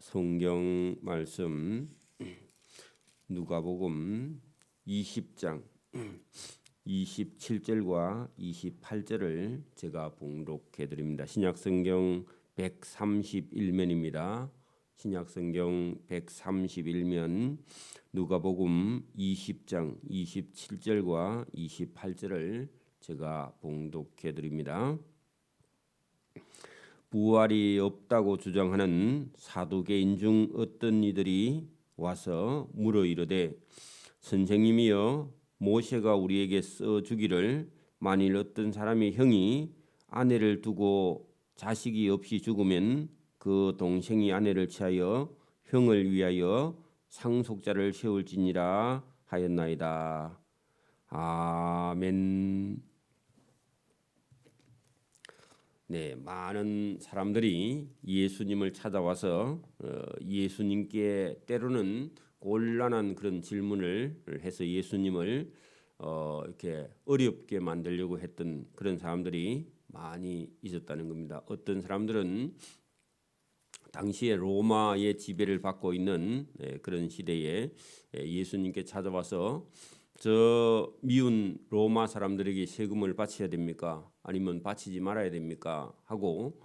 성경 말씀 누가복음 20장 27절과 28절을 제가 봉독해 드립니다. 신약성경 131면입니다. 신약성경 131면 누가복음 20장 27절과 28절을 제가 봉독해 드립니다. 부활이 없다고 주장하는 사두개인 중 어떤 이들이 와서 물어 이르되 선생님이여 모세가 우리에게 써주기를 만일 어떤 사람의 형이 아내를 두고 자식이 없이 죽으면 그 동생이 아내를 취하여 형을 위하여 상속자를 세울지니라 하였나이다. 아멘. 네, 많은 사람들이 예수님을 찾아와서 예수님께 때로는 곤란한 그런 질문을 해서 예수님을 이렇게 어렵게 만들려고 했던 그런 사람들이 많이 있었다는 겁니다. 어떤 사람들은 당시에 로마의 지배를 받고 있는 그런 시대에 예수님께 찾아와서 저 미운 로마 사람들에게 세금을 바쳐야 됩니까? 아니면 바치지 말아야 됩니까? 하고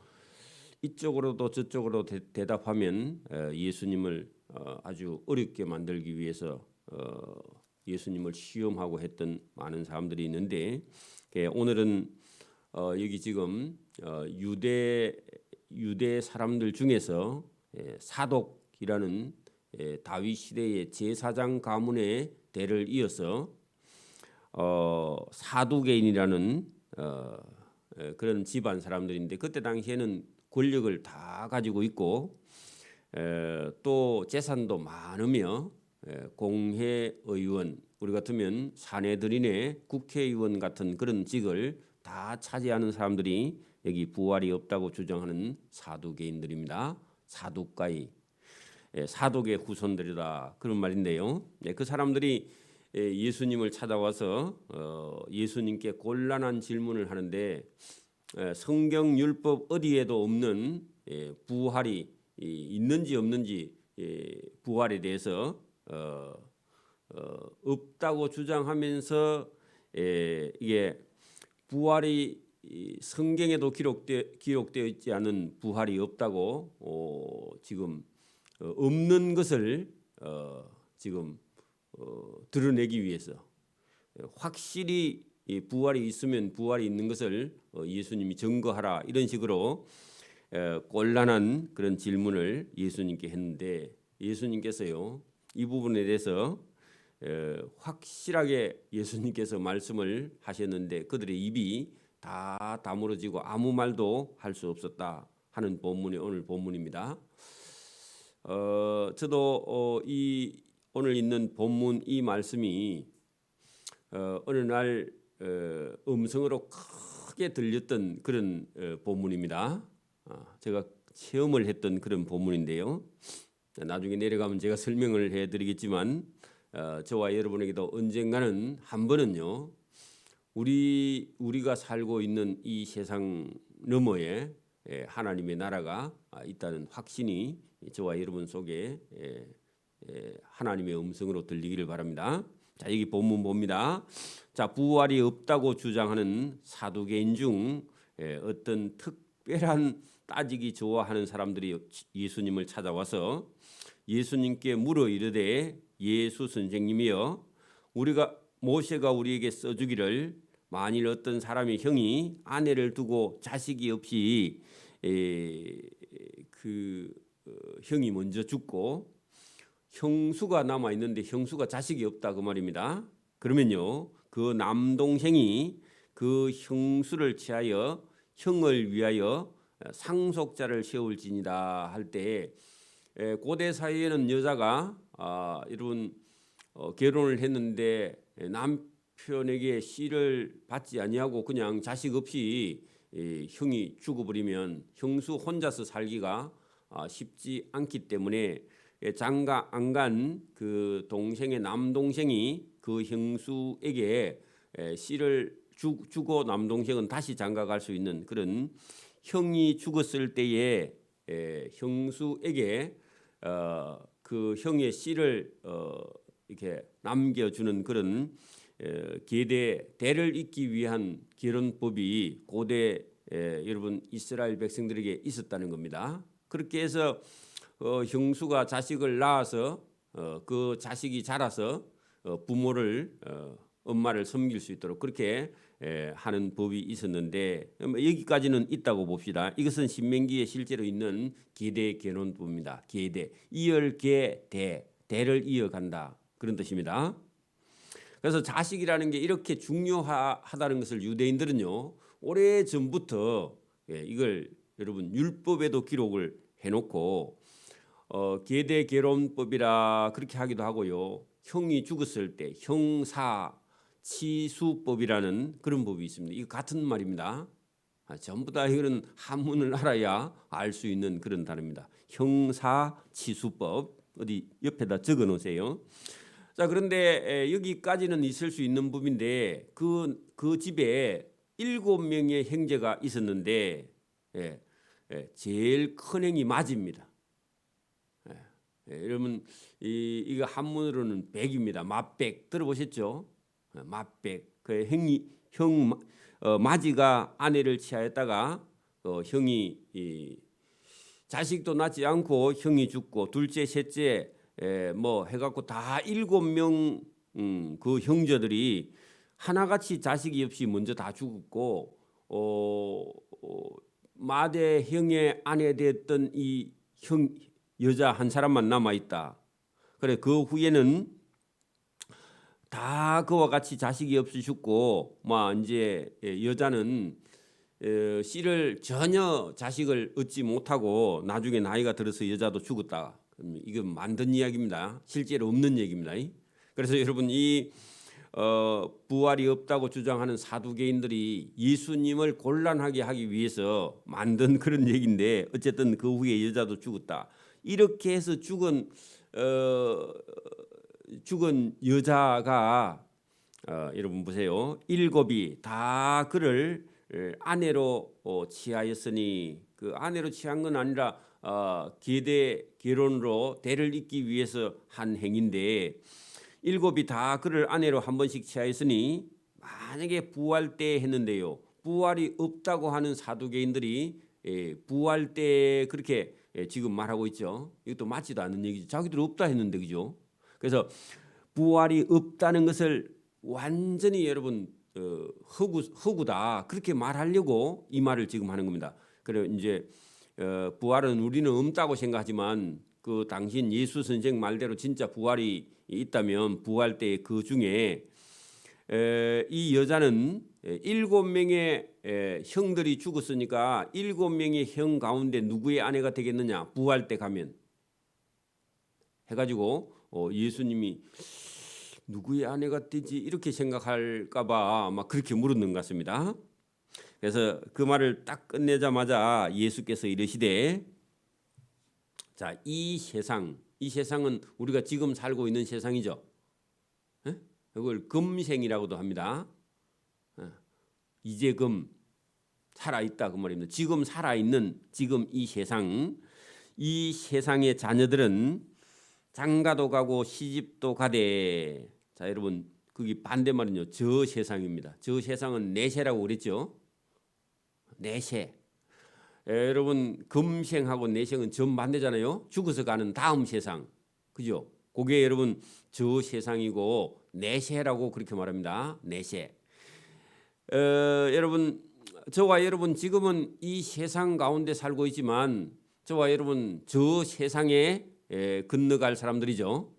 이쪽으로도 저쪽으로 대답하면 예수님을 아주 어렵게 만들기 위해서 예수님을 시험하고 했던 많은 사람들이 있는데 오늘은 여기 지금 유대 사람들 중에서 사독이라는 다윗 시대의 제사장 가문의 대를 이어서 사두개인이라는 그런 집안 사람들인데 그때 당시에는 권력을 다 가지고 있고 또 재산도 많으며 공회의원 우리 같으면 사내들인의 국회의원 같은 그런 직을 다 차지하는 사람들이 여기 부활이 없다고 주장하는 사두개인들입니다. 사두가이 사독의 후손들이다 그런 말인데요. 그 사람들이 예수님을 찾아와서 예수님께 곤란한 질문을 하는데 성경 율법 어디에도 없는 부활이 있는지 없는지 부활에 대해서 없다고 주장하면서 이게 부활이 성경에도 기록되어 있지 않은 부활이 없다고 지금 없는 것을 지금 드러내기 위해서 확실히 부활이 있으면 부활이 있는 것을 예수님이 증거하라 이런 식으로 곤란한 그런 질문을 예수님께 했는데 예수님께서요 이 부분에 대해서 확실하게 예수님께서 말씀을 하셨는데 그들의 입이 다 다물어지고 아무 말도 할 수 없었다 하는 본문이 오늘 본문입니다. 저도 이 오늘 있는 본문 이 말씀이 어느 날 음성으로 크게 들렸던 그런 본문입니다. 제가 체험을 했던 그런 본문인데요. 나중에 내려가면 제가 설명을 해드리겠지만 저와 여러분에게도 언젠가는 한 번은요 우리가 살고 있는 이 세상 너머에 하나님의 나라가 있다는 확신이 저와 여러분 속에 하나님의 음성으로 들리기를 바랍니다. 자, 여기 본문 봅니다. 자, 부활이 없다고 주장하는 사두개인 중 어떤 특별한 따지기 좋아하는 사람들이 예수님을 찾아와서 예수님께 물어 이르되 예수 선생님이여 모세가 우리에게 써주기를 만일 어떤 사람의 형이 아내를 두고 자식이 없이 형이 먼저 죽고 형수가 남아 있는데 형수가 자식이 없다 그 말입니다. 그러면요 그 남동생이 그 형수를 취하여 형을 위하여 상속자를 세울지니라 할 때 고대 사회에는 여자가 이런 결혼을 했는데 남편에게 씨를 받지 아니하고 그냥 자식 없이 형이 죽어버리면 형수 혼자서 살기가 쉽지 않기 때문에 장가 안 간 그 동생의 남동생이 그 형수에게 씨를 주고 남동생은 다시 장가 갈 수 있는 그런 형이 죽었을 때에 형수에게 그 형의 씨를 이렇게 남겨주는 그런 대를 잇기 위한 결혼법이 고대 여러분 이스라엘 백성들에게 있었다는 겁니다. 그렇게 해서 형수가 자식을 낳아서 그 자식이 자라서 부모를 엄마를 섬길 수 있도록 그렇게 하는 법이 있었는데 여기까지는 있다고 봅시다. 이것은 신명기에 실제로 있는 계대 결혼법입니다. 계대 이열계 대를 이어간다 그런 뜻입니다. 그래서 자식이라는 게 이렇게 중요하다는 것을 유대인들은요 오래 전부터 이걸 여러분 율법에도 기록을 해놓고 계대 결혼법이라 그렇게 하기도 하고요. 형이 죽었을 때 형사치수법이라는 그런 법이 있습니다. 이거 같은 말입니다. 전부 다 이거는 한문을 알아야 알 수 있는 그런 단어입니다. 형사치수법 어디 옆에다 적어 놓으세요. 자, 그런데 여기까지는 있을 수 있는 법인데 그 집에 7명의 형제가 있었는데 제일 큰 형이 맏입니다. 여러분 이거 한문으로는 백입니다. 맏백 들어보셨죠? 맏백. 그 맏이가 아내를 취하였다가 형이 자식도 낳지 않고 형이 죽고 둘째, 셋째 뭐 해갖고 다 7명 그 형제들이 하나같이 자식이 없이 먼저 다 죽었고 맏의 형의 아내 됐던 이 형 여자 한 사람만 남아 있다. 그래 그 후에는 다 그와 같이 자식이 없이 죽고 뭐 이제 여자는 씨를 전혀 자식을 얻지 못하고 나중에 나이가 들어서 여자도 죽었다. 이건 만든 이야기입니다. 실제로 없는 얘기입니다. 그래서 여러분 이 부활이 없다고 주장하는 사두개인들이 예수님을 곤란하게 하기 위해서 만든 그런 얘기인데 어쨌든 그 후에 여자도 죽었다. 이렇게 해서 죽은 여자가 여러분 보세요. 7이 다 그를 아내로 취하였으니 그 아내로 취한 건 아니라 계대 결혼으로 대를 잇기 위해서 한 행인데 7이 다 그를 아내로 한 번씩 취하였으니 만약에 부활 때 했는데요. 부활이 없다고 하는 사두개인들이 부활 때 그렇게 지금 말하고 있죠. 이것도 맞지도 않는 얘기죠. 자기들 없다 했는데 그죠? 그래서 부활이 없다는 것을 완전히 여러분 허구다 그렇게 말하려고 이 말을 지금 하는 겁니다. 그래 이제 부활은 우리는 없다고 생각하지만 그 당신 예수 선생 말대로 진짜 부활이 있다면 부활 때 그 중에 이 여자는 7명의 형들이 죽었으니까 7명의 형 가운데 누구의 아내가 되겠느냐 부활 때 가면 해가지고 예수님이 누구의 아내가 되지 이렇게 생각할까봐 아마 그렇게 물었는 것 같습니다. 그래서 그 말을 딱 끝내자마자 예수께서 이르시되 자, 이 세상은 우리가 지금 살고 있는 세상이죠. 이걸 금생이라고도 합니다. 이제 금 살아있다 그 말입니다. 지금 살아있는 지금 이 세상의 자녀들은 장가도 가고 시집도 가되 자 여러분 거기 반대말은요 저 세상입니다. 저 세상은 내세라고 그랬죠. 내세. 여러분 금생하고 내생은 정반대잖아요. 죽어서 가는 다음 세상. 그죠? 그게 여러분 저 세상이고 내세라고 그렇게 말합니다. 내세. 여러분 저와 여러분 지금은 이 세상 가운데 살고 있지만 저와 여러분 저 세상에 건너갈 사람들이죠.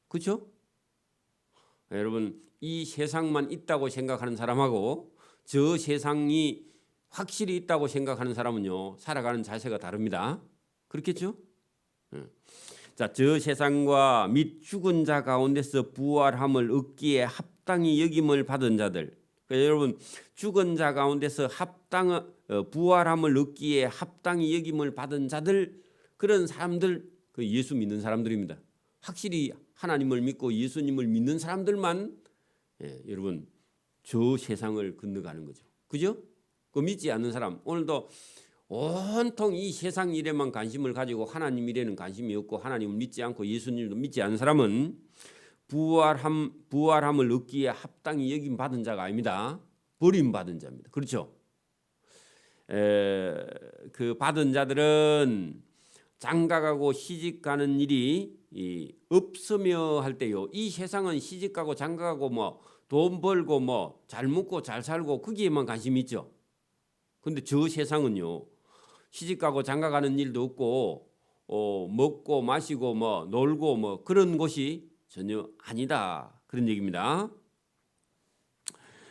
그렇죠? 여러분 이 세상만 있다고 생각하는 사람하고 저 세상이 확실히 있다고 생각하는 사람은요 살아가는 자세가 다릅니다. 그렇겠죠? 자, 저 세상과 및 죽은 자 가운데서 부활함을 얻기에 합당히 여김을 받은 자들. 그러니까 여러분 죽은 자 가운데서 부활함을 얻기에 합당히 여김을 받은 자들 그런 사람들 그 예수 믿는 사람들입니다. 확실히 하나님을 믿고 예수님을 믿는 사람들만 여러분 저 세상을 건너가는 거죠. 그죠? 그 믿지 않는 사람 오늘도 온통 이 세상 일에만 관심을 가지고 하나님 일에는 관심이 없고 하나님을 믿지 않고 예수님도 믿지 않는 사람은 부활함을 얻기에 합당히 여김 받은 자가 아닙니다. 버림받은 자입니다. 그렇죠? 그 받은 자들은 장가가고 시집가는 일이 없으며 할 때요. 이 세상은 시집가고 장가가고 뭐 돈 벌고 뭐 잘 먹고 잘 살고 거기에만 관심이 있죠. 근데 저 세상은요. 시집가고 장가가는 일도 없고 먹고 마시고 뭐 놀고 뭐 그런 곳이 전혀 아니다. 그런 얘기입니다.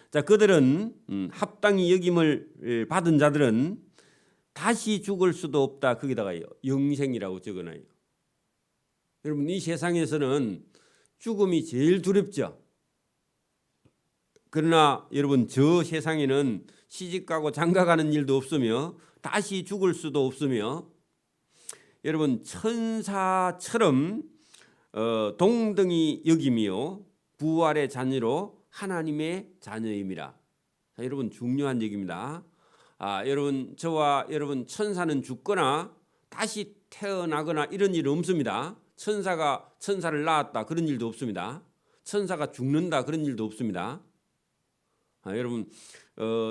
자, 그들은 합당히 여김을 받은 자들은 다시 죽을 수도 없다. 거기다가 영생이라고 적어놔요. 여러분 이 세상에서는 죽음이 제일 두렵죠. 그러나 여러분 저 세상에는 시집가고 장가가는 일도 없으며 다시 죽을 수도 없으며 여러분 천사처럼 동등히 여김이요 부활의 자녀로 하나님의 자녀임이라. 자, 여러분 중요한 얘기입니다. 여러분 저와 여러분 천사는 죽거나 다시 태어나거나 이런 일은 없습니다. 천사가 천사를 낳았다 그런 일도 없습니다. 천사가 죽는다 그런 일도 없습니다. 여러분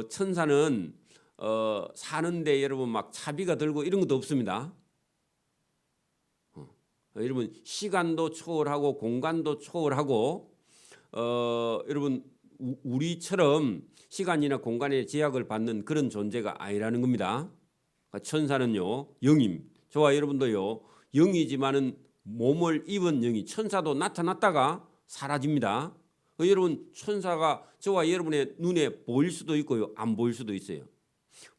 천사는 사는데 여러분 막 차비가 들고 이런 것도 없습니다. 여러분 시간도 초월하고 공간도 초월하고 여러분 우리처럼 시간이나 공간의 제약을 받는 그런 존재가 아니라는 겁니다. 천사는요 영임. 저와 여러분도요 영이지만은 몸을 입은 영이 천사도 나타났다가 사라집니다. 여러분 천사가 저와 여러분의 눈에 보일 수도 있고요 안 보일 수도 있어요.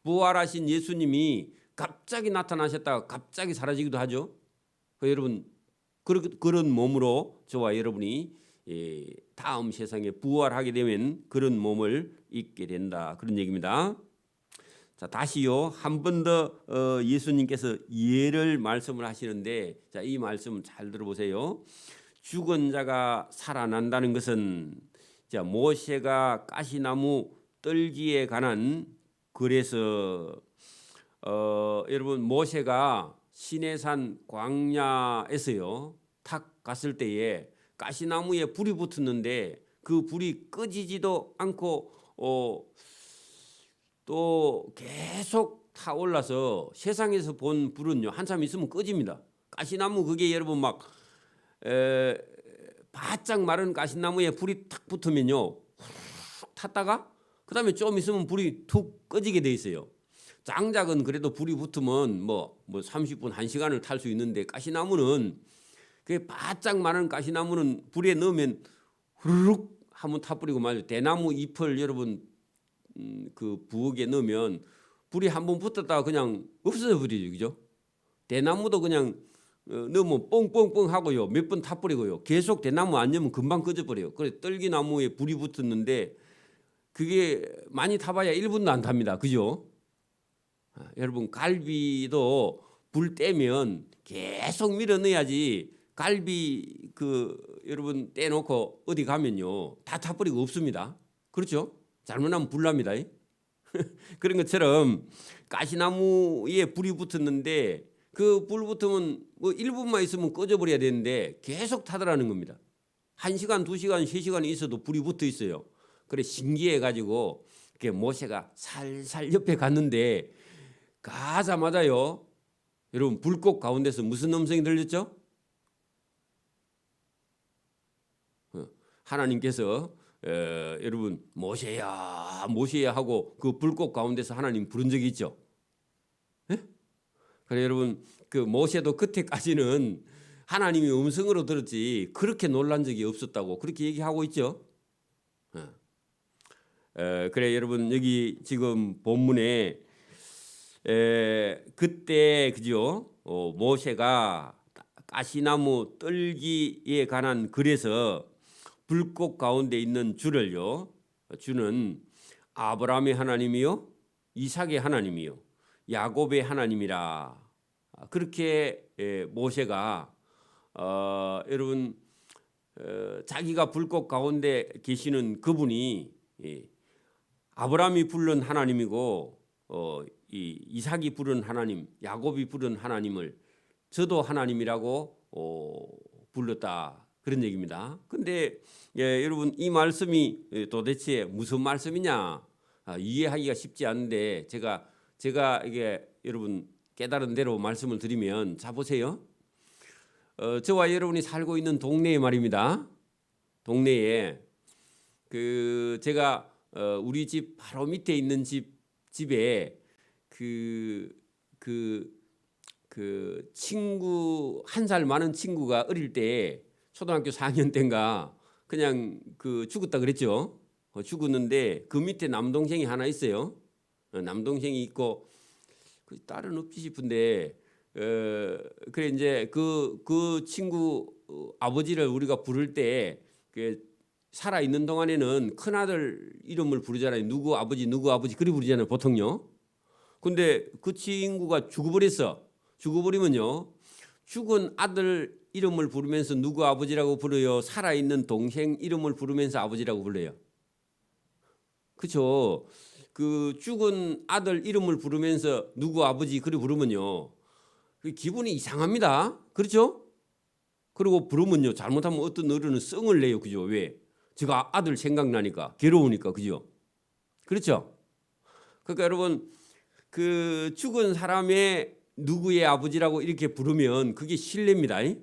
부활하신 예수님이 갑자기 나타나셨다가 갑자기 사라지기도 하죠. 여러분 그런 몸으로 저와 여러분이 다음 세상에 부활하게 되면 그런 몸을 입게 된다 그런 얘기입니다. 자 다시요 한 번 더 예수님께서 예를 말씀을 하시는데 자, 이 말씀 잘 들어보세요. 죽은 자가 살아난다는 것은 자 모세가 가시나무 떨기에 관한 그래서 여러분 모세가 시내산 광야에서요 탁 갔을 때에 가시나무에 불이 붙었는데 그 불이 꺼지지도 않고 또 계속 타올라서 세상에서 본 불은요 한참 있으면 꺼집니다. 가시나무 그게 여러분 막 바짝 마른 가시나무에 불이 탁 붙으면요 훅 탔다가 그 다음에 좀 있으면 불이 툭 꺼지게 돼 있어요. 장작은 그래도 불이 붙으면 뭐 30분 1시간을 탈 수 있는데 가시나무는 그 바짝 마른 가시나무는 불에 넣으면 후루룩 한번 타버리고 말이죠. 대나무 잎을 여러분 그 부엌에 넣으면 불이 한번 붙었다가 그냥 없어져 버리죠. 그죠? 대나무도 그냥 넣으면 뽕뽕뽕 하고요. 몇 번 타버리고요. 계속 대나무 안 넣으면 금방 꺼져버려요. 그래 떨기나무에 불이 붙었는데 그게 많이 타봐야 1분도 안 탑니다. 그죠? 여러분 갈비도 불 떼면 계속 밀어 넣어야지 갈비 여러분 떼놓고 어디 가면요 다 타버리고 없습니다. 그렇죠? 잘못하면 불납니다. 그런 것처럼 가시나무에 불이 붙었는데 그 불 붙으면 뭐 1분만 있으면 꺼져버려야 되는데 계속 타더라는 겁니다. 1시간, 2시간, 3시간이 있어도 불이 붙어 있어요. 그래 신기해가지고 모세가 살살 옆에 갔는데 가자마자요 여러분 불꽃 가운데서 무슨 음성이 들렸죠? 하나님께서 여러분 모세야 모세야 하고 그 불꽃 가운데서 하나님 부른 적이 있죠. 네? 그래 여러분 그 모세도 그때까지는 하나님이 음성으로 들었지 그렇게 놀란 적이 없었다고 그렇게 얘기하고 있죠. 그래 여러분 여기 지금 본문에 그때 그죠? 모세가 가시나무 떨기에 관한 글에서 불꽃 가운데 있는 주를요. 주는 아브라함의 하나님이요, 이삭의 하나님이요, 야곱의 하나님이라. 그렇게 모세가 여러분 자기가 불꽃 가운데 계시는 그분이 아브라함이 부른 하나님이고 이삭이 부른 하나님, 야곱이 부른 하나님을 저도 하나님이라고 불렀다 그런 얘기입니다. 근데 여러분 이 말씀이 도대체 무슨 말씀이냐 이해하기가 쉽지 않은데 제가 이게 여러분 깨달은 대로 말씀을 드리면 자 보세요. 저와 여러분이 살고 있는 동네에 말입니다. 동네에 제가 우리 집 바로 밑에 있는 집에 친구 1살 많은 친구가 어릴 때 초등학교 4학년 때인가 그냥 죽었다 그랬죠. 죽었는데 그 밑에 남동생이 하나 있어요. 남동생이 있고 그 딸은 없지 싶은데 그래 이제 그 친구 아버지를 우리가 부를 때 살아 있는 동안에는 큰 아들 이름을 부르잖아요. 누구 아버지 그리 부르잖아요. 보통요. 근데 그 친구가 죽어버렸어. 죽어버리면요. 죽은 아들 이름을 부르면서 누구 아버지라고 부르요. 살아 있는 동생 이름을 부르면서 아버지라고 불러요. 그렇죠. 그 죽은 아들 이름을 부르면서 누구 아버지 그리 부르면요. 기분이 이상합니다. 그렇죠? 그리고 부르면요. 잘못하면 어떤 어른은 썽을 내요. 그죠? 왜? 제가 아들 생각나니까 괴로우니까. 그죠? 그렇죠? 그러니까 여러분 그 죽은 사람의 누구의 아버지라고 이렇게 부르면 그게 신뢰입니다. 예.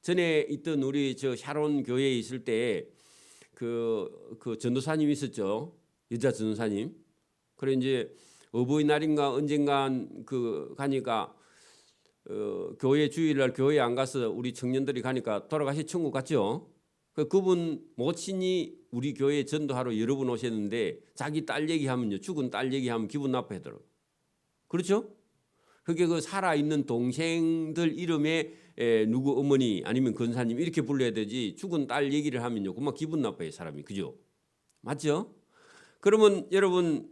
전에 있던 우리 저 샤론 교회에 있을 때 그 전도사님 있었죠. 여자 전도사님. 그래 이제 어버이날인가 언젠간 가니까 교회 주일날 교회 안 가서 우리 청년들이 가니까 돌아가신 천국 갔죠. 그분 모친이 우리 교회 전도하러 여러 분 오셨는데 자기 딸 얘기하면요. 죽은 딸 얘기하면 기분 나빠하더라고요. 그렇죠? 그게 그 살아있는 동생들 이름에 누구 어머니 아니면 권사님 이렇게 불러야 되지 죽은 딸 얘기를 하면요. 그만 기분 나빠요. 사람이. 그죠? 맞죠? 그러면 여러분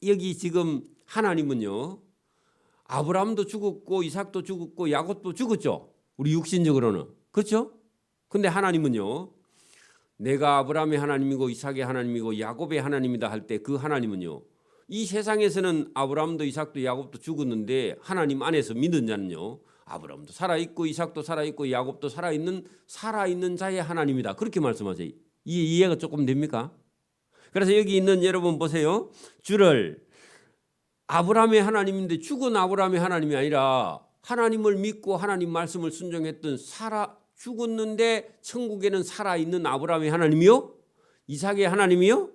여기 지금 하나님은요. 아브라함도 죽었고 이삭도 죽었고 야곱도 죽었죠. 우리 육신적으로는. 그렇죠? 근데 하나님은요. 내가 아브라함의 하나님이고 이삭의 하나님이고 야곱의 하나님이다 할 때 그 하나님은요. 이 세상에서는 아브라함도 이삭도 야곱도 죽었는데 하나님 안에서 믿는 자는요. 아브라함도 살아있고 이삭도 살아있고 야곱도 살아있는 자의 하나님이다. 그렇게 말씀하세요. 이해가 조금 됩니까? 그래서 여기 있는 여러분 보세요. 주를 아브라함의 하나님인데 죽은 아브라함의 하나님이 아니라 하나님을 믿고 하나님 말씀을 순종했던 죽었는데 천국에는 살아있는 아브라함의 하나님이요? 이삭의 하나님이요?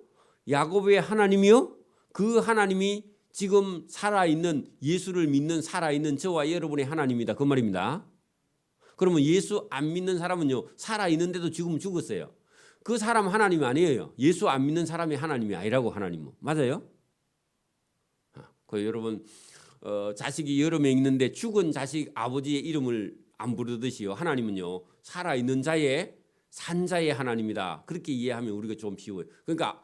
야곱의 하나님이요? 그 하나님이 지금 살아있는 예수를 믿는 살아있는 저와 여러분의 하나님이다. 그 말입니다. 그러면 예수 안 믿는 사람은요. 살아있는데도 지금 죽었어요. 그 사람 하나님이 아니에요. 예수 안 믿는 사람이 하나님이 아니라고 하나님은. 맞아요? 여러분 자식이 여러 명 있는데 죽은 자식 아버지의 이름을 안 부르듯이요. 하나님은요. 살아있는 자의 산자의 하나님이다. 그렇게 이해하면 우리가 좀 쉬워요. 그러니까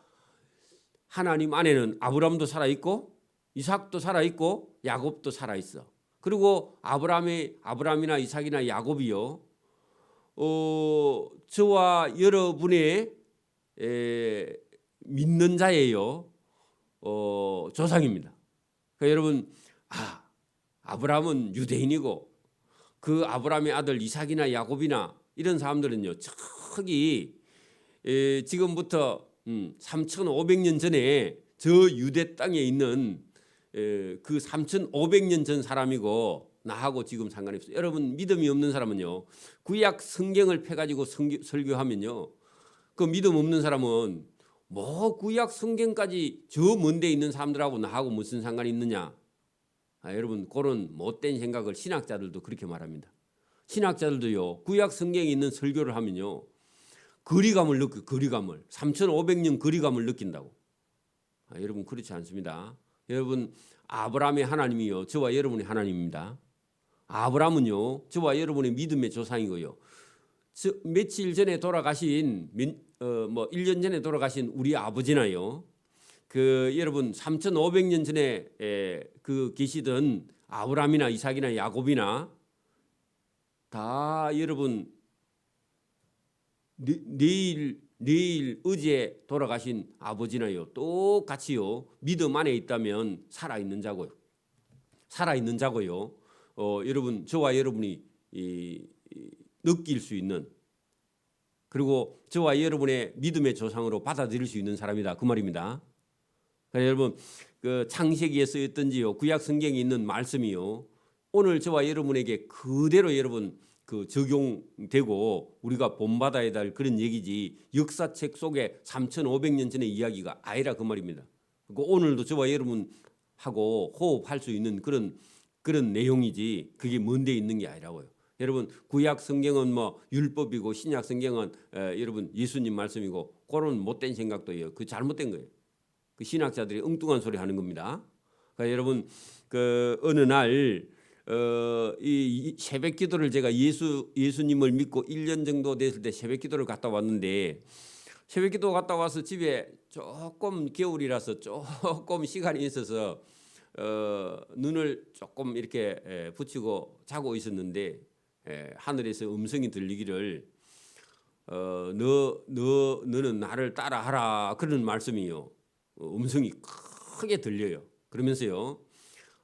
하나님 안에는 아브라함도 살아있고 이삭도 살아있고 야곱도 살아있어. 그리고 아브라함이나 이삭이나 야곱이요. 저와 여러분의 믿는 자예요. 조상입니다. 그러니까 여러분 아브라함은 유대인이고 그 아브라함의 아들 이삭이나 야곱이나 이런 사람들은요. 저기 지금부터 3,500년 전에 저 유대 땅에 있는 그 3,500년 전 사람이고 나하고 지금 상관이 없어요. 여러분 믿음이 없는 사람은요. 구약 성경을 펴가지고 설교하면요. 그 믿음 없는 사람은 뭐 구약 성경까지 저 먼데 있는 사람들하고 나하고 무슨 상관이 있느냐. 여러분 그런 못된 생각을 신학자들도 그렇게 말합니다. 신학자들도요. 구약 성경에 있는 설교를 하면요. 거리감을 3,500년 거리감을 느낀다고. 여러분 그렇지 않습니다. 여러분 아브라함의 하나님이요. 저와 여러분의 하나님입니다. 아브라함은요. 저와 여러분의 믿음의 조상이고요. 며칠 전에 돌아가신 1년 전에 돌아가신 우리 아버지나요. 여러분 3,500년 전에 계시던 아브라함이나 이삭이나 야곱이나 다 여러분 내일 내일 어제 돌아가신 아버지나요 똑같이요 믿음 안에 있다면 살아있는 자고요. 살아있는 자고요. 여러분 저와 여러분이 느낄 수 있는 그리고 저와 여러분의 믿음의 조상으로 받아들일 수 있는 사람이다 그 말입니다. 그래서 여러분 그 창세기에 쓰였던지요 구약 성경에 있는 말씀이요 오늘 저와 여러분에게 그대로 여러분 그 적용되고 우리가 본받아야 될 그런 얘기지 역사책 속에 3,500년 전의 이야기가 아니라 그 말입니다. 그리고 오늘도 저와 여러분하고 호흡할 수 있는 그런 내용이지 그게 먼데 있는 게 아니라고요. 여러분 구약 성경은 뭐 율법이고 신약 성경은 여러분 예수님 말씀이고 그런 못된 생각도 해요. 그 잘못된 거예요. 그 신학자들이 엉뚱한 소리 하는 겁니다. 그러니까 여러분 그 어느 날 이 새벽 기도를 제가 예수님을 믿고 1년 정도 됐을 때 새벽 기도를 갔다 왔는데 새벽 기도 갔다 와서 집에 조금 겨울이라서 조금 시간이 있어서 눈을 조금 이렇게 붙이고 자고 있었는데 하늘에서 음성이 들리기를 너는 나를 따라하라 그런 말씀이요. 음성이 크게 들려요. 그러면서요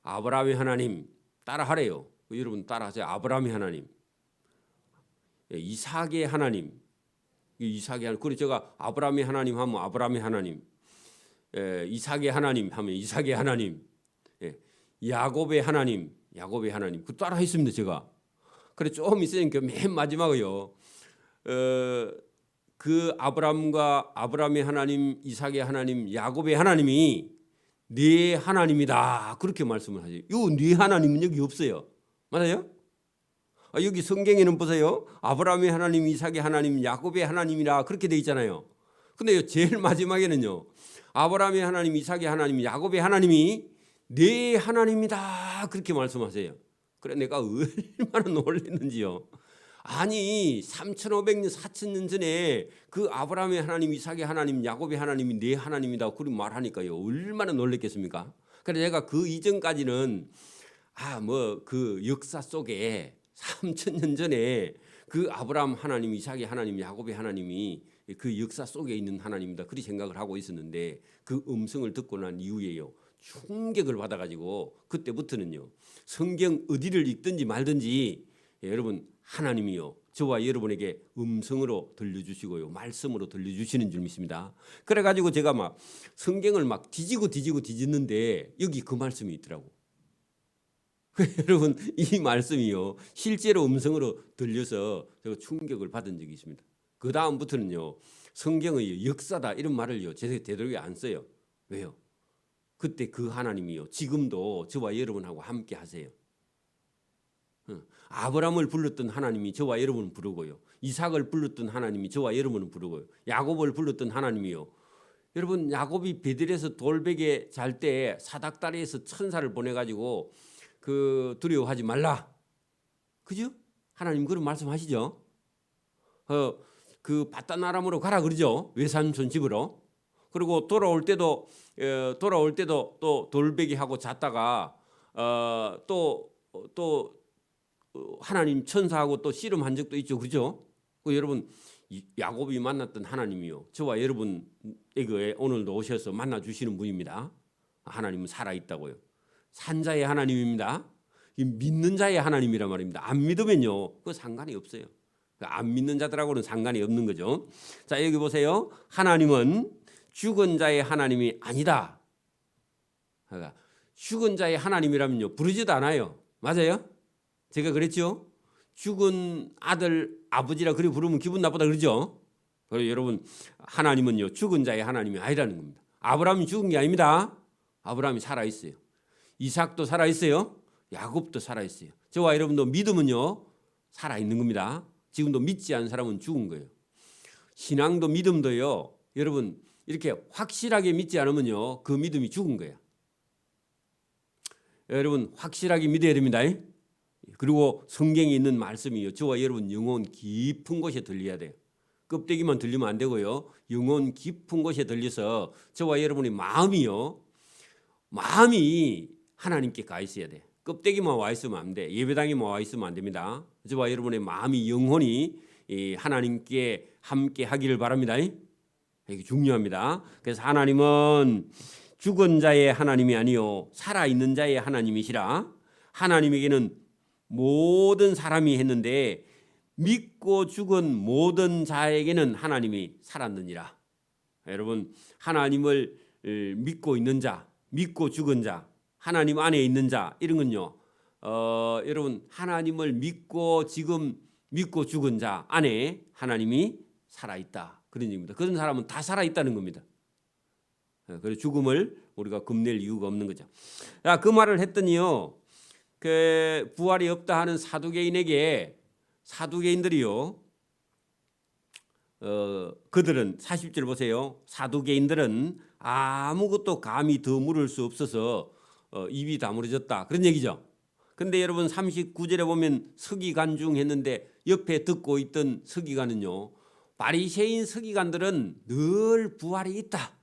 아브라함의 하나님 따라하래요. 여러분 따라하세요. 아브라함의 하나님, 이삭의 하나님, 이삭의 하나님. 그리고 제가 아브라함의 하나님 하면 아브라함의 하나님, 이삭의 하나님 하면 이삭의 하나님, 야곱의 하나님, 야곱의 하나님. 그 따라 했습니다 제가. 그래 좀 있으니까 맨 마지막에요. 그 아브라함의 하나님, 이삭의 하나님, 야곱의 하나님이 네 하나님이다 그렇게 말씀을 하죠. 요 네 하나님은 여기 없어요. 맞아요? 여기 성경에는 보세요. 아브라함의 하나님, 이삭의 하나님, 야곱의 하나님이라 그렇게 돼 있잖아요. 근데 제일 마지막에는요. 아브라함의 하나님, 이삭의 하나님, 야곱의 하나님이 네 하나님이다 그렇게 말씀하세요. 그래 내가 얼마나 놀랐는지요. 아니 3,500년 4,000년 전에 그 아브라함의 하나님, 이삭의 하나님, 야곱의 하나님이 네 하나님이다 그렇게 말하니까요 얼마나 놀랐겠습니까? 그래서 제가 그 이전까지는 뭐 그 역사 속에 3,000년 전에 그 아브라함 하나님, 이삭의 하나님, 야곱의 하나님이 그 역사 속에 있는 하나님이다 그렇게 생각을 하고 있었는데 그 음성을 듣고 난 이후에요 충격을 받아가지고 그때부터는요 성경 어디를 읽든지 말든지 여러분 하나님이요 저와 여러분에게 음성으로 들려주시고요 말씀으로 들려주시는 줄 믿습니다. 그래가지고 제가 막 성경을 막 뒤지는데 여기 그 말씀이 있더라고. 여러분 이 말씀이요 실제로 음성으로 들려서 제가 충격을 받은 적이 있습니다. 그 다음부터는요 성경의 역사다 이런 말을요 제대로 안 써요. 왜요? 그때 그 하나님이요 지금도 저와 여러분하고 함께 하세요. 아브라함을 불렀던 하나님이 저와 여러분을 부르고요. 이삭을 불렀던 하나님이 저와 여러분을 부르고요. 야곱을 불렀던 하나님이요. 여러분 야곱이 베들에서 돌베개 잘 때 사닥다리에서 천사를 보내가지고 그 두려워하지 말라. 그죠? 하나님 그런 말씀하시죠. 그 바다나람으로 가라 그러죠. 외삼촌 집으로. 그리고 돌아올 때도 또 돌베개하고 잤다가 또 하나님 천사하고 또 씨름한 적도 있죠. 그죠? 여러분 야곱이 만났던 하나님이요. 저와 여러분에게 오늘도 오셔서 만나 주시는 분입니다. 하나님은 살아있다고요. 산자의 하나님입니다. 믿는 자의 하나님이란 말입니다. 안 믿으면요. 그거 상관이 없어요. 안 믿는 자들하고는 상관이 없는 거죠. 자 여기 보세요. 하나님은 죽은 자의 하나님이 아니다. 그러니까 죽은 자의 하나님이라면요. 부르지도 않아요. 맞아요? 제가 그랬죠. 죽은 아들 아버지라 그리 부르면 기분 나쁘다 그러죠. 그리고 여러분 하나님은요 죽은 자의 하나님이 아니라는 겁니다. 아브라함이 죽은 게 아닙니다. 아브라함이 살아 있어요. 이삭도 살아 있어요. 야곱도 살아 있어요. 저와 여러분도 믿음은요 살아 있는 겁니다. 지금도 믿지 않은 사람은 죽은 거예요. 신앙도 믿음도요. 여러분 이렇게 확실하게 믿지 않으면요 그 믿음이 죽은 거예요. 여러분 확실하게 믿어야 됩니다. 그리고 성경에 있는 말씀이요. 저와 여러분 영혼 깊은 곳에 들려야 돼요. 껍데기만 들리면 안 되고요. 영혼 깊은 곳에 들려서 저와 여러분의 마음이 하나님께 가 있어야 돼. 껍데기만 와 있으면 안 돼. 예배당에만 와 있으면 안 됩니다. 저와 여러분의 마음이 영혼이 하나님께 함께 하기를 바랍니다. 이게 중요합니다. 그래서 하나님은 죽은 자의 하나님이 아니요 살아있는 자의 하나님이시라. 하나님에게는 모든 사람이 했는데 믿고 죽은 모든 자에게는 하나님이 살았느니라. 여러분, 하나님을 믿고 있는 자, 믿고 죽은 자, 하나님 안에 있는 자, 이런 건요. 여러분, 하나님을 믿고 지금 믿고 죽은 자 안에 하나님이 살아있다, 그런 얘기입니다. 그런 사람은 다 살아있다는 겁니다. 그래서 죽음을 우리가 겁낼 이유가 없는 거죠. 자, 그 말을 했더니요, 그 부활이 없다 하는 사두개인들이요, 그들은 40절 보세요. 사두개인들은 아무것도 감히 더 물을 수 없어서 입이 다물어졌다, 그런 얘기죠. 근데 여러분 39절에 보면 서기관중 했는데 옆에 듣고 있던 서기관은요, 바리새인 서기관들은 늘 부활이 있다,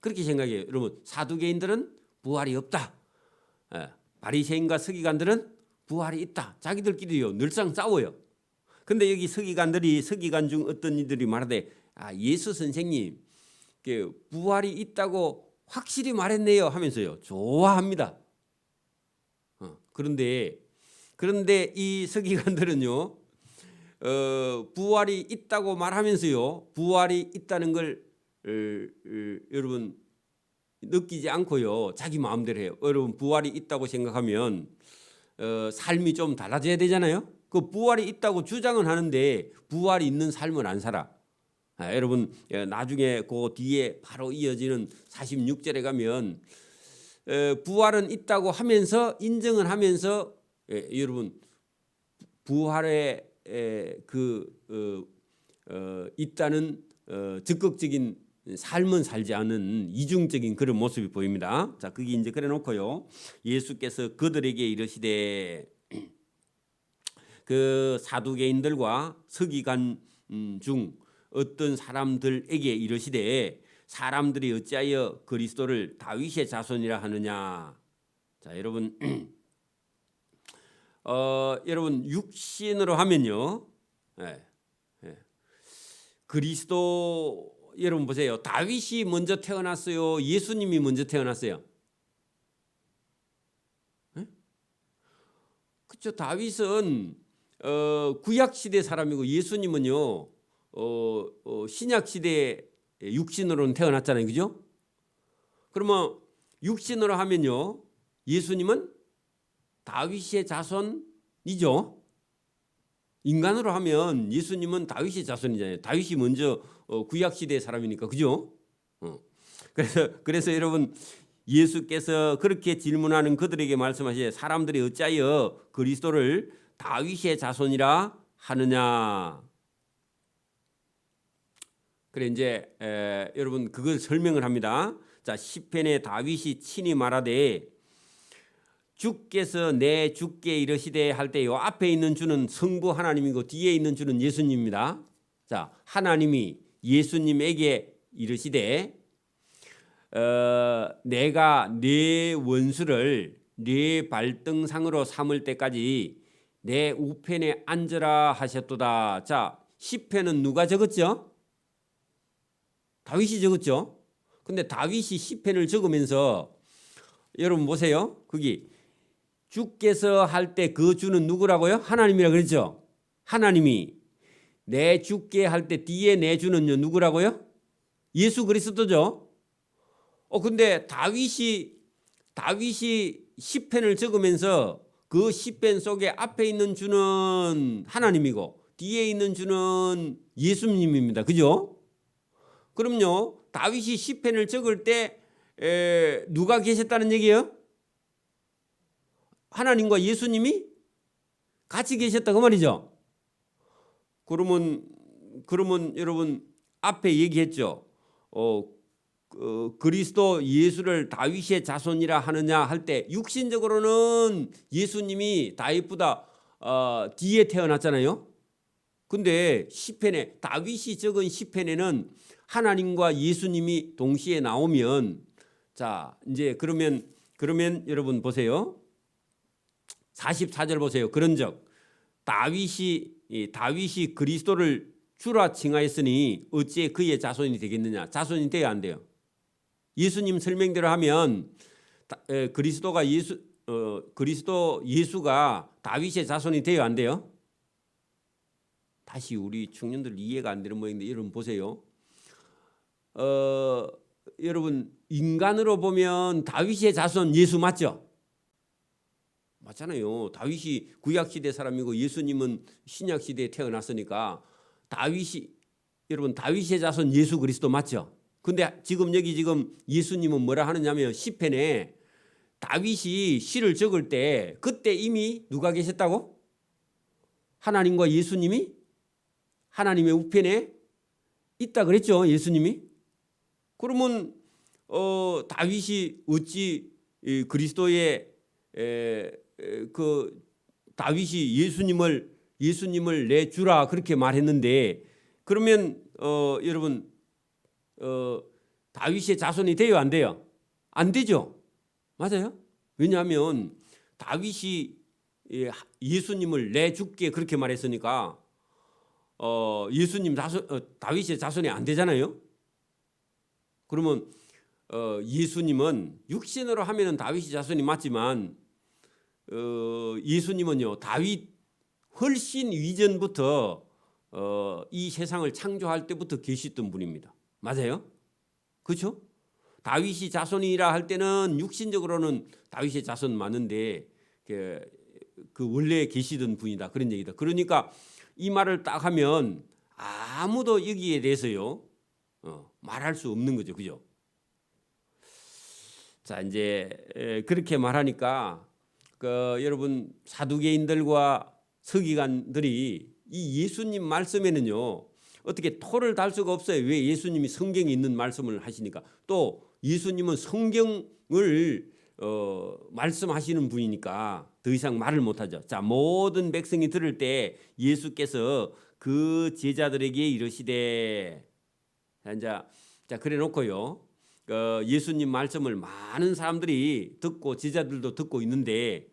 그렇게 생각해요. 여러분, 사두개인들은 부활이 없다. 바리새인과 서기관들은 부활이 있다. 자기들끼리요 늘상 싸워요. 근데 여기 서기관 중 어떤 이들이 말하되, 예수 선생님 부활이 있다고 확실히 말했네요 하면서요 좋아합니다. 그런데 이 서기관들은요, 부활이 있다고 말하면서요 부활이 있다는 걸 여러분 느끼지 않고요 자기 마음대로 해요. 여러분, 부활이 있다고 생각하면 삶이 좀 달라져야 되잖아요. 그 부활이 있다고 주장은 하는데 부활이 있는 삶을 안 살아. 여러분, 나중에 그 뒤에 바로 이어지는 46절에 가면 부활은 있다고 하면서 인정은 하면서 여러분 부활에 있다는 적극적인 삶은 살지 않은 이중적인 그런 모습이 보입니다. 자, 그게 이제 그래 놓고요, 예수께서 그들에게 이르시되, 그 사두개인들과 서기관 중 어떤 사람들에게 이르시되, 사람들이 어찌하여 그리스도를 다윗의 자손이라 하느냐. 자, 여러분, 여러분 육신으로 하면요, 그리스도, 여러분 보세요. 다윗이 먼저 태어났어요? 예수님이 먼저 태어났어요? 그렇죠. 다윗은 구약 시대 사람이고 예수님은요 신약 시대에 육신으로는 태어났잖아요, 그죠? 그러면 육신으로 하면요 예수님은 다윗의 자손이죠. 인간으로 하면 예수님은 다윗의 자손이잖아요. 다윗이 먼저 구약 시대 사람이니까, 그죠? 그래서 여러분, 예수께서 그렇게 질문하는 그들에게 말씀하시되, 사람들이 어찌하여 그리스도를 다윗의 자손이라 하느냐. 그래 이제 여러분 그걸 설명을 합니다. 자, 시편에 다윗이 친히 말하되, 주께서 내 주께 이르시되 할 때, 요 앞에 있는 주는 성부 하나님이고 뒤에 있는 주는 예수님입니다. 자, 하나님이 예수님에게 이르시되, 내가 네 원수를 네 발등상으로 삼을 때까지 내 우편에 앉으라 하셨도다. 자, 시편은 누가 적었죠? 다윗이 적었죠. 근데 다윗이 시편을 적으면서 여러분 보세요. 거기 주께서 할 때 그 주는 누구라고요? 하나님이라 그랬죠. 하나님이 내 주께 할 때 뒤에 내 주는요 누구라고요? 예수 그리스도죠. 근데 다윗이 시편을 적으면서 그 시편 속에 앞에 있는 주는 하나님이고 뒤에 있는 주는 예수님입니다. 그죠? 그럼요, 다윗이 시편을 적을 때 누가 계셨다는 얘기예요? 하나님과 예수님이 같이 계셨다, 그 말이죠. 그러면 여러분 앞에 얘기했죠. 그리스도 예수를 다윗의 자손이라 하느냐 할 때, 육신적으로는 예수님이 다윗보다 뒤에 태어났잖아요. 근데 시편에, 다윗이 적은 시편에는 하나님과 예수님이 동시에 나오면, 자 이제 그러면 여러분 보세요. 44절 보세요. 그런즉 다윗이 그리스도를 주라 칭하였으니 어찌 그의 자손이 되겠느냐. 자손이 돼야 안 돼요. 예수님 설명대로 하면 그리스도 예수가 다윗의 자손이 돼야 안 돼요. 다시 우리 청년들 이해가 안 되는 모양인데 여러분 보세요. 여러분 인간으로 보면 다윗의 자손 예수 맞죠? 맞잖아요. 다윗이 구약 시대 사람이고 예수님은 신약 시대에 태어났으니까 여러분 다윗의 자손 예수 그리스도 맞죠? 근데 지금 예수님은 뭐라 하느냐면 시편에 다윗이 시를 적을 때 그때 이미 누가 계셨다고? 하나님과 예수님이 하나님의 우편에 있다 그랬죠. 예수님이. 그러면 다윗이 어찌 그리스도의 그 다윗이 예수님을 내주라 그렇게 말했는데 그러면 여러분 다윗의 자손이 돼요 안 돼요? 안 되죠. 맞아요? 왜냐하면 다윗이 예수님을 내줄게 그렇게 말했으니까 다윗의 자손이 안 되잖아요. 그러면 예수님은 육신으로 하면은 다윗의 자손이 맞지만 예수님은요 다윗 훨씬 이전부터 이 세상을 창조할 때부터 계시던 분입니다. 맞아요? 그렇죠? 다윗이 자손이라 할 때는 육신적으로는 다윗의 자손 맞는데 그 원래 계시던 분이다 그런 얘기다. 그러니까 이 말을 딱 하면 아무도 여기에 대해서요 말할 수 없는 거죠, 그죠? 자 이제 그렇게 말하니까 여러분 사두개인들과 서기관들이 이 예수님 말씀에는요 어떻게 토를 달 수가 없어요. 왜? 예수님이 성경에 있는 말씀을 하시니까. 또 예수님은 성경을 말씀하시는 분이니까 더 이상 말을 못하죠. 자 모든 백성이 들을 때 예수께서 그 제자들에게 이르시되 자 그래 놓고요. 예수님 말씀을 많은 사람들이 듣고 제자들도 듣고 있는데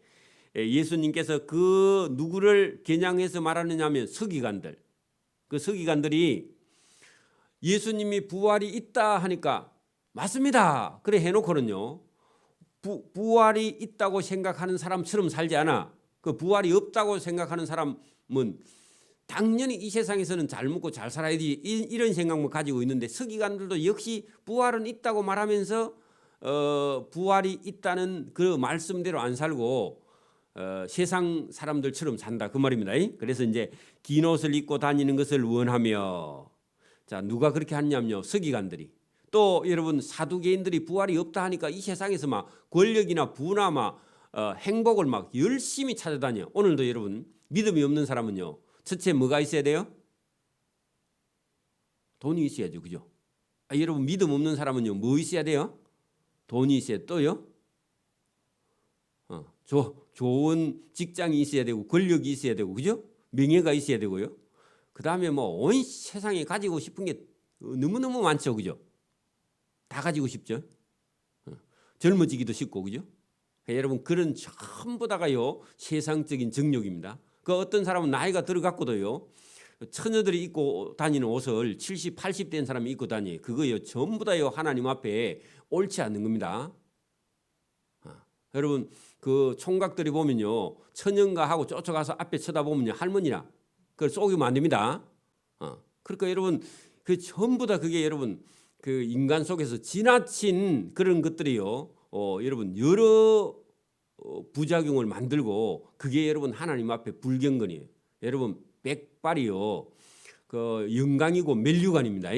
예수님께서 그 누구를 겨냥해서 말하느냐면 서기관들. 그 서기관들이 예수님이 부활이 있다 하니까 맞습니다. 그래 해놓고는요. 부활이 있다고 생각하는 사람처럼 살지 않아. 그 부활이 없다고 생각하는 사람은 당연히 이 세상에서는 잘 먹고 잘 살아야지 이런 생각만 가지고 있는데 서기관들도 역시 부활은 있다고 말하면서 부활이 있다는 그 말씀대로 안 살고 세상 사람들처럼 산다 그 말입니다. 그래서 이제 긴 옷을 입고 다니는 것을 원하며 자 누가 그렇게 하냐면요 서기관들이. 또 여러분 사두개인들이 부활이 없다 하니까 이 세상에서 막 권력이나 부나 막 행복을 막 열심히 찾아다녀. 오늘도 여러분 믿음이 없는 사람은요 첫째 뭐가 있어야 돼요? 돈이 있어야죠, 그죠? 여러분 믿음 없는 사람은요 뭐 있어야 돼요? 돈이 있어야 또요? 좋은 직장이 있어야 되고 권력이 있어야 되고 그죠? 명예가 있어야 되고요. 그 다음에 뭐 온 세상에 가지고 싶은 게 너무너무 많죠, 그죠? 다 가지고 싶죠. 젊어지기도 쉽고 그죠? 여러분 그런 전부 다가요 세상적인 정욕입니다. 그 어떤 사람은 나이가 들어갔고도요 처녀들이 입고 다니는 옷을 70, 80 된 사람이 입고 다니 그거요 전부 다요 하나님 앞에 옳지 않는 겁니다. 여러분 그 총각들이 보면요 처녀인가하고 쫓아가서 앞에 쳐다보면요 할머니라 그걸 속이면 안 됩니다. 그러니까 여러분 그 전부 다 그게 여러분 그 인간 속에서 지나친 그런 것들이요 여러분 여러 부작용을 만들고 그게 여러분 하나님 앞에 불경건이에요. 여러분 백발이요 그 영광이고 멸류관입니다.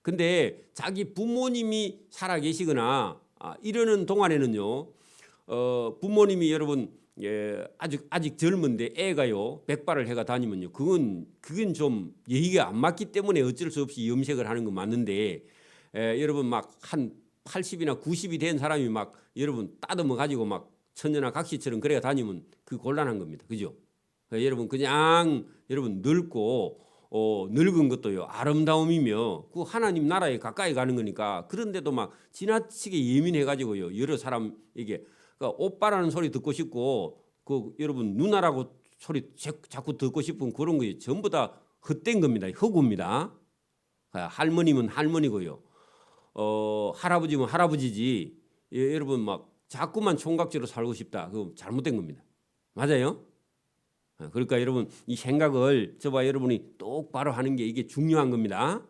근데 자기 부모님이 살아 계시거나 이러는 동안에는요 부모님이 여러분 아직 젊은데 애가요 백발을 해가 다니면요 그건 좀 예의가 안 맞기 때문에 어쩔 수 없이 염색을 하는 건 맞는데 여러분 막 한 80이나 90이 된 사람이 막 여러분 따듬어 가지고 막 천녀나 각시처럼 그래가 다니면 그 곤란한 겁니다. 그죠? 여러분 그냥 여러분 늙고 늙은 것도요 아름다움이며 그 하나님 나라에 가까이 가는 거니까 그런데도 막 지나치게 예민해 가지고요 여러 사람에게 그러니까 오빠라는 소리 듣고 싶고 그 여러분 누나라고 소리 자꾸 듣고 싶은 그런 거 전부 다 헛된 겁니다. 허구입니다. 할머니면 할머니고요. 할아버지면 할아버지지. 여러분 막 자꾸만 총각지로 살고 싶다. 그거 잘못된 겁니다. 맞아요? 그러니까 여러분 이 생각을 저와 여러분이 똑바로 하는 게 이게 중요한 겁니다.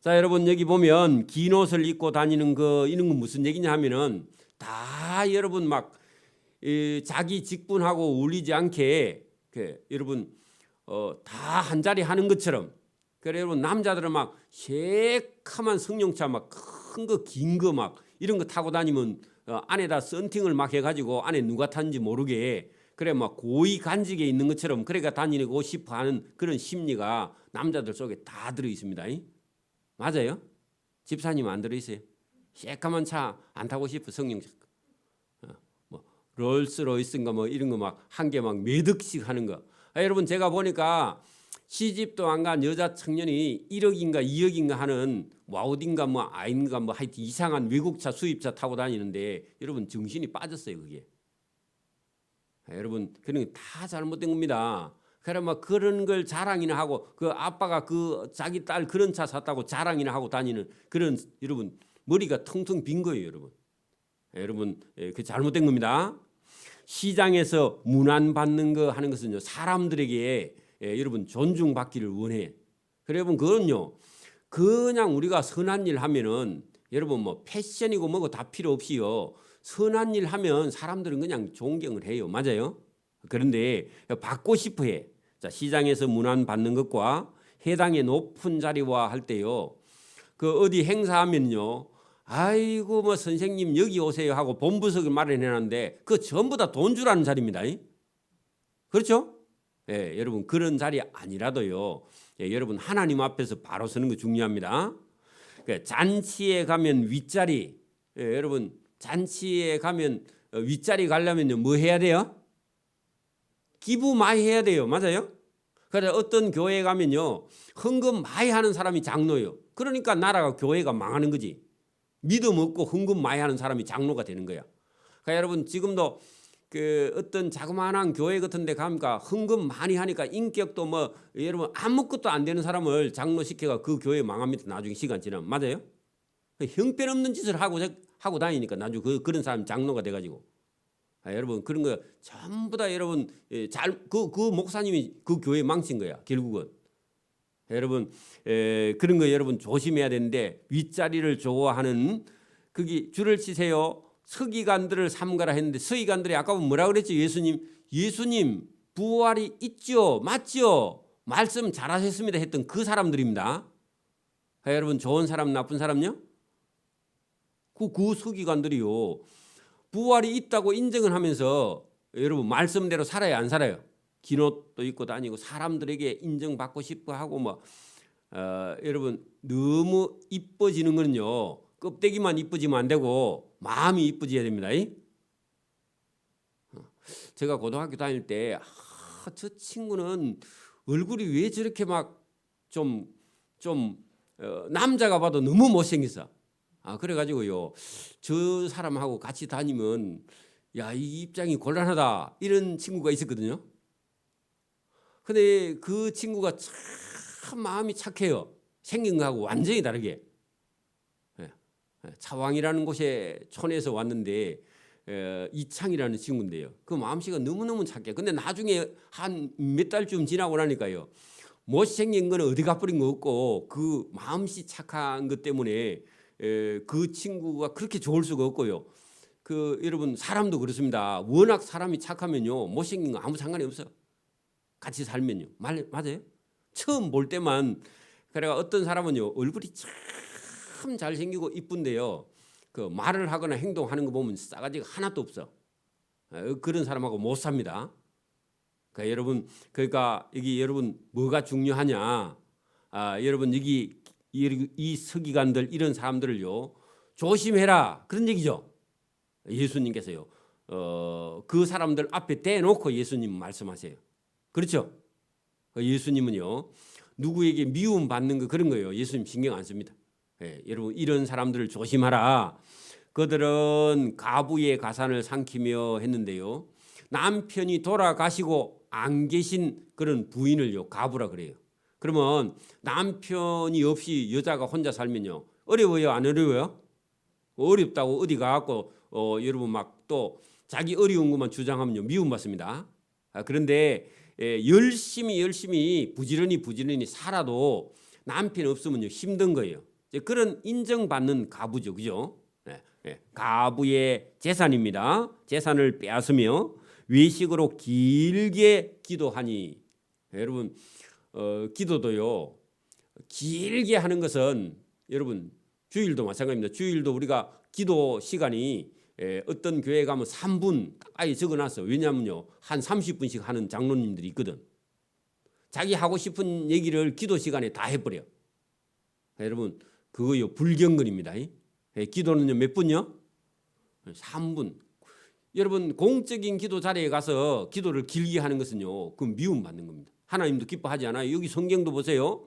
자, 여러분 여기 보면 긴 옷을 입고 다니는 이런 건 무슨 얘기냐 하면은 다 여러분 막 자기 직분하고 어울리지 않게 여러분 다 한 자리 하는 것처럼 그래 여러분 남자들은 막 새카만 승용차 막 큰 거 긴 거 막 이런 거 타고 다니면 안에다 썬팅을 막 해가지고 안에 누가 탔는지 모르게 그래 막 고의 간직에 있는 것처럼 그래가 다니고 싶어하는 그런 심리가 남자들 속에 다 들어 있습니다. 맞아요? 집사님 안 들어 있어요? 새까만 차 안 타고 싶어 승용차 뭐 롤스로이스인가 뭐 이런 거 막 한 개 막 몇 억씩 하는 거. 여러분 제가 보니까 시집도 안 간 여자 청년이 1억인가 2억인가 하는 와우딘가 뭐 아인가 뭐 하여튼 이상한 외국차 수입차 타고 다니는데 여러분 정신이 빠졌어요 그게. 여러분 그런 게 다 잘못된 겁니다. 그래 막 그런 걸 자랑이나 하고 그 아빠가 그 자기 딸 그런 차 샀다고 자랑이나 하고 다니는 그런 여러분 머리가 텅텅 빈 거예요 여러분. 여러분 그 잘못된 겁니다. 시장에서 문안받는 거 하는 것은요 사람들에게 여러분 존중받기를 원해. 그래 여러분 그건요 그냥 우리가 선한 일 하면은 여러분 뭐 패션이고 뭐고 다 필요 없이요 선한 일 하면 사람들은 그냥 존경을 해요. 맞아요? 그런데 받고 싶어 해. 자, 시장에서 문안 받는 것과 해당의 높은 자리와 할 때요. 그 어디 행사하면요. 아이고 뭐 선생님 여기 오세요 하고 본부석을 마련해 놨는데 그 전부 다 돈 주라는 자리입니다. 그렇죠? 예, 여러분 그런 자리 아니라도요. 예, 여러분 하나님 앞에서 바로 서는 거 중요합니다. 그러니까 잔치에 가면 윗자리. 예, 여러분 잔치에 가면 윗자리 가려면요 뭐 해야 돼요? 기부 많이 해야 돼요. 맞아요? 그래서 어떤 교회에 가면요 헌금 많이 하는 사람이 장로예요. 그러니까 나라가 교회가 망하는 거지. 믿음 없고 헌금 많이 하는 사람이 장로가 되는 거야. 그러니까 여러분 지금도 그 어떤 자그마한 교회 같은 데 가니까 헌금 많이 하니까 인격도 뭐 여러분 아무것도 안 되는 사람을 장로 시켜가 그 교회 망합니다. 나중에 시간 지나면. 맞아요? 형편없는 짓을 하고 다니니까 나중에 그런 사람 장로가 돼가지고. 여러분 그런 거 전부 다 여러분 그 목사님이 그 교회 망친 거야 결국은. 여러분 그런 거 여러분 조심해야 되는데 윗자리를 좋아하는 그게 줄을 치세요. 서기관들을 삼가라 했는데 서기관들이 아까 뭐라 그랬죠? 예수님 부활이 있죠, 맞죠? 말씀 잘하셨습니다 했던 그 사람들입니다. 여러분 좋은 사람 나쁜 사람요? 그 서기관들이요. 부활이 있다고 인정을 하면서 여러분 말씀대로 살아야 안 살아요? 긴 옷도 입고 다니고 사람들에게 인정받고 싶어 하고 뭐 여러분 너무 이뻐지는 거는요 껍데기만 이쁘지면 안 되고 마음이 이쁘져야 됩니다. 제가 고등학교 다닐 때 저 친구는 얼굴이 왜 저렇게 막 좀 남자가 봐도 너무 못생겼어. 그래가지고요 저 사람하고 같이 다니면 야, 이 입장이 곤란하다 이런 친구가 있었거든요. 근데 그 친구가 참 마음이 착해요. 생긴 거하고 완전히 다르게. 차왕이라는 곳에 촌에서 왔는데 이창이라는 친구인데요. 그 마음씨가 너무너무 착해. 근데 나중에 한 몇 달쯤 지나고 나니까요. 못생긴 거는 어디 가버린 거 없고 그 마음씨 착한 것 때문에 그 친구가 그렇게 좋을 수가 없고요. 그 여러분 사람도 그렇습니다. 워낙 사람이 착하면요 못생긴 거 아무 상관이 없어. 같이 살면요. 맞아요? 처음 볼 때만 그래가 어떤 사람은요 얼굴이 참 잘생기고 이쁜데요. 그 말을 하거나 행동하는 거 보면 싸가지가 하나도 없어. 그런 사람하고 못 삽니다. 그러니까 여러분 그러니까 여기 여러분 뭐가 중요하냐? 여러분 여기 이 서기관들 이런 사람들을요 조심해라 그런 얘기죠. 예수님께서요 그 사람들 앞에 대놓고 예수님 말씀하세요. 그렇죠? 예수님은요 누구에게 미움 받는 거 그런 거예요. 예수님 신경 안 씁니다. 여러분 이런 사람들을 조심하라. 그들은 가부의 가산을 삼키며 했는데요. 남편이 돌아가시고 안 계신 그런 부인을요 가부라 그래요. 그러면 남편이 없이 여자가 혼자 살면요. 어려워요? 안 어려워요? 어렵다고 어디 가갖고 여러분 막 또 자기 어려운 것만 주장하면요. 미움받습니다. 그런데 열심히 부지런히 살아도 남편 없으면요. 힘든 거예요. 그런 인정받는 가부죠. 그죠? 가부의 재산입니다. 재산을 빼앗으며 외식으로 길게 기도하니. 여러분 기도도요. 길게 하는 것은 여러분 주일도 마찬가지입니다. 주일도 우리가 기도 시간이 어떤 교회 가면 3분 아예 적어놨어. 왜냐하면요. 한 30분씩 하는 장로님들이 있거든. 자기 하고 싶은 얘기를 기도 시간에 다 해버려. 여러분 그거요. 불경건입니다. 기도는요. 몇 분요? 3분. 여러분 공적인 기도 자리에 가서 기도를 길게 하는 것은요. 그건 미움받는 겁니다. 하나님도 기뻐하지 않아요. 여기 성경도 보세요.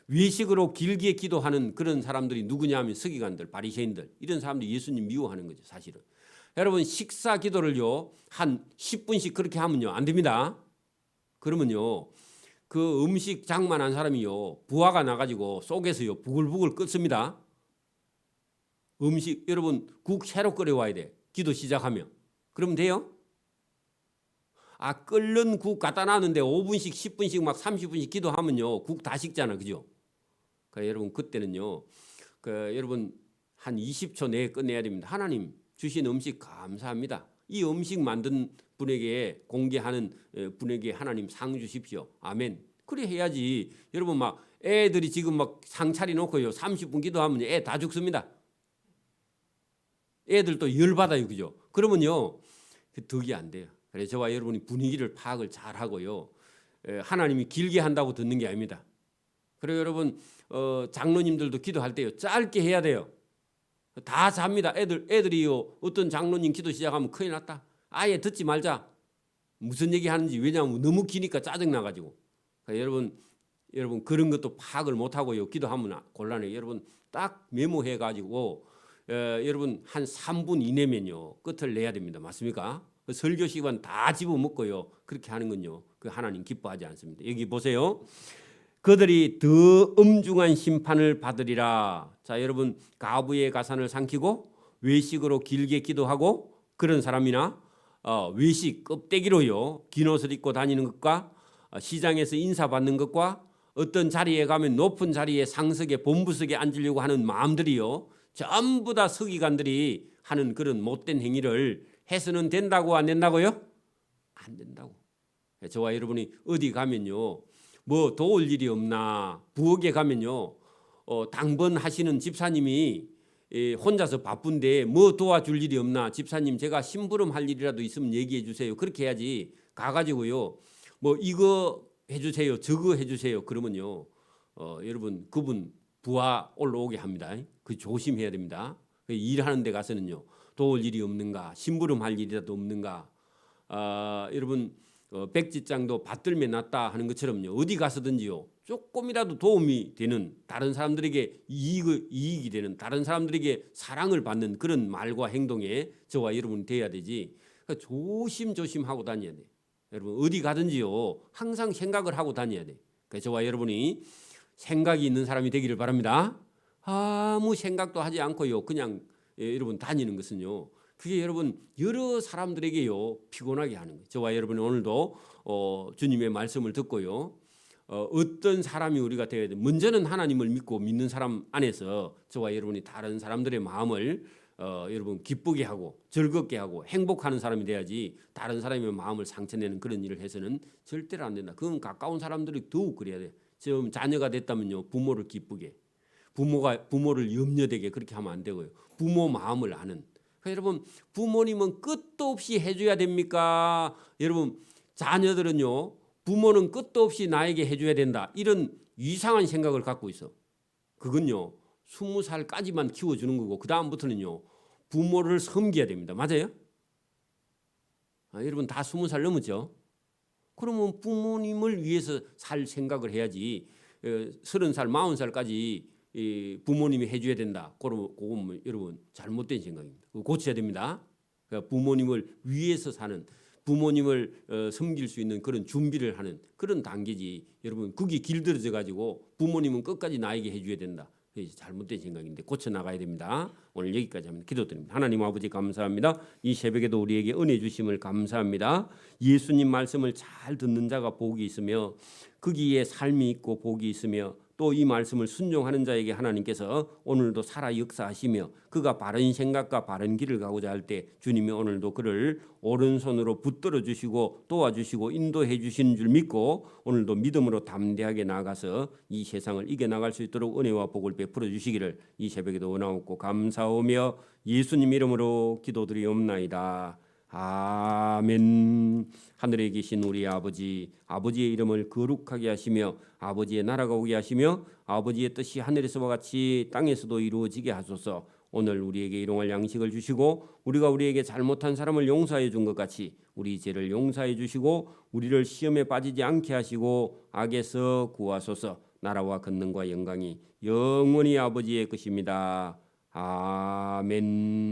외식으로 길게 기도하는 그런 사람들이 누구냐 하면 서기관들, 바리새인들 이런 사람들이 예수님 미워하는 거죠. 사실은. 여러분 식사 기도를요. 한 10분씩 그렇게 하면요. 안 됩니다. 그러면요. 그 음식 장만한 사람이요. 부하가 나가지고 속에서요. 부글부글 끓습니다. 음식 여러분 국 새로 끓여와야 돼. 기도 시작하면. 그러면 돼요? 끓는 국 갖다 놨는데 5분씩 10분씩 막 30분씩 기도하면요. 국 다 식잖아. 그죠? 그러니까 여러분 그때는요. 여러분 한 20초 내에 끝내야 됩니다. 하나님 주신 음식 감사합니다. 이 음식 만든 분에게 공개하는 분에게 하나님 상 주십시오. 아멘. 그래 해야지. 여러분 막 애들이 지금 막 상 차리 놓고요. 30분 기도하면 애 다 죽습니다. 애들도 열받아요. 그죠? 그러면요. 덕이 안 돼요. 그래서 저와 여러분이 분위기를 파악을 잘 하고요. 하나님이 길게 한다고 듣는 게 아닙니다. 그리고 여러분 장로님들도 기도할 때요. 짧게 해야 돼요. 다 잡니다. 애들이요. 어떤 장로님 기도 시작하면 큰일 났다. 아예 듣지 말자. 무슨 얘기 하는지 왜냐하면 너무 기니까 짜증 나가지고. 그러니까 여러분 그런 것도 파악을 못 하고요. 기도하면 곤란해요. 여러분 딱 메모해 가지고 여러분 한 3분 이내면요. 끝을 내야 됩니다. 맞습니까? 설교 시간 다 집어먹고요. 그렇게 하는 건요. 그 하나님 기뻐하지 않습니다. 여기 보세요. 그들이 더 엄중한 심판을 받으리라. 자, 여러분 가부의 가산을 삼키고 외식으로 길게 기도하고 그런 사람이나 외식 껍데기로요. 긴 옷을 입고 다니는 것과 시장에서 인사받는 것과 어떤 자리에 가면 높은 자리에 상석에 본부석에 앉으려고 하는 마음들이요. 전부 다 서기관들이 하는 그런 못된 행위를 해서는 된다고 안 된다고요? 안 된다고. 저와 여러분이 어디 가면요. 뭐 도울 일이 없나 부엌에 가면요. 당번하시는 집사님이 혼자서 바쁜데 뭐 도와줄 일이 없나 집사님 제가 심부름할 일이라도 있으면 얘기해 주세요. 그렇게 해야지 가가지고요. 뭐 이거 해주세요. 저거 해주세요. 그러면요. 여러분 그분 부하 올라오게 합니다. 그 조심해야 됩니다. 일하는 데 가서는요. 도울 일이 없는가 심부름할 일이라도 없는가 여러분 백지장도 받들매 놨다 하는 것처럼요. 어디 가서든지요. 조금이라도 도움이 되는 다른 사람들에게 이익이 되는 다른 사람들에게 사랑을 받는 그런 말과 행동에 저와 여러분이 돼야 되지. 그러니까 조심하고 다녀야 돼. 여러분 어디 가든지요. 항상 생각을 하고 다녀야 돼. 그래서 저와 여러분이 생각이 있는 사람이 되기를 바랍니다. 아무 생각도 하지 않고요. 그냥 여러분 다니는 것은요. 그게 여러분 여러 사람들에게요 피곤하게 하는 거예요. 저와 여러분이 오늘도 주님의 말씀을 듣고요. 어떤 사람이 우리가 되어야 돼. 먼저는 하나님을 믿고 믿는 사람 안에서 저와 여러분이 다른 사람들의 마음을 여러분 기쁘게 하고 즐겁게 하고 행복하는 사람이 돼야지 다른 사람의 마음을 상처내는 그런 일을 해서는 절대로 안 된다. 그건 가까운 사람들이 더욱 그래야 돼. 지금 자녀가 됐다면요 부모를 기쁘게 부모를 염려되게 그렇게 하면 안 되고요. 부모 마음을 아는. 여러분 부모님은 끝도 없이 해줘야 됩니까? 여러분 자녀들은요 부모는 끝도 없이 나에게 해줘야 된다 이런 이상한 생각을 갖고 있어. 그건요 20살까지만 키워주는 거고 그 다음부터는요 부모를 섬겨야 됩니다. 맞아요? 여러분 다 20살 넘었죠? 그러면 부모님을 위해서 살 생각을 해야지 30살 40살까지 부모님이 해줘야 된다. 그건 여러분 잘못된 생각입니다. 그거 고쳐야 됩니다. 그러니까 부모님을 위해서 사는 부모님을 섬길 수 있는 그런 준비를 하는 그런 단계지. 여러분 그게 길들여져 가지고 부모님은 끝까지 나에게 해줘야 된다. 잘못된 생각인데 고쳐 나가야 됩니다. 오늘 여기까지 합니다. 기도드립니다. 하나님 아버지 감사합니다. 이 새벽에도 우리에게 은혜 주심을 감사합니다. 예수님 말씀을 잘 듣는 자가 복이 있으며 거기에 삶이 있고 복이 있으며 또 이 말씀을 순종하는 자에게 하나님께서 오늘도 살아 역사하시며 그가 바른 생각과 바른 길을 가고자 할 때 주님이 오늘도 그를 오른손으로 붙들어 주시고 도와주시고 인도해 주시는 줄 믿고 오늘도 믿음으로 담대하게 나아가서 이 세상을 이겨나갈 수 있도록 은혜와 복을 베풀어 주시기를 이 새벽에도 원하옵고 감사하며 예수님 이름으로 기도드리옵나이다. 아멘. 하늘에 계신 우리 아버지, 아버지의 이름을 거룩하게 하시며 아버지의 나라가 오게 하시며 아버지의 뜻이 하늘에서와 같이 땅에서도 이루어지게 하소서. 오늘 우리에게 일용할 양식을 주시고 우리가 우리에게 잘못한 사람을 용서해 준 것 같이 우리 죄를 용서해 주시고 우리를 시험에 빠지지 않게 하시고 악에서 구하소서. 나라와 권능과 영광이 영원히 아버지의 것입니다. 아멘.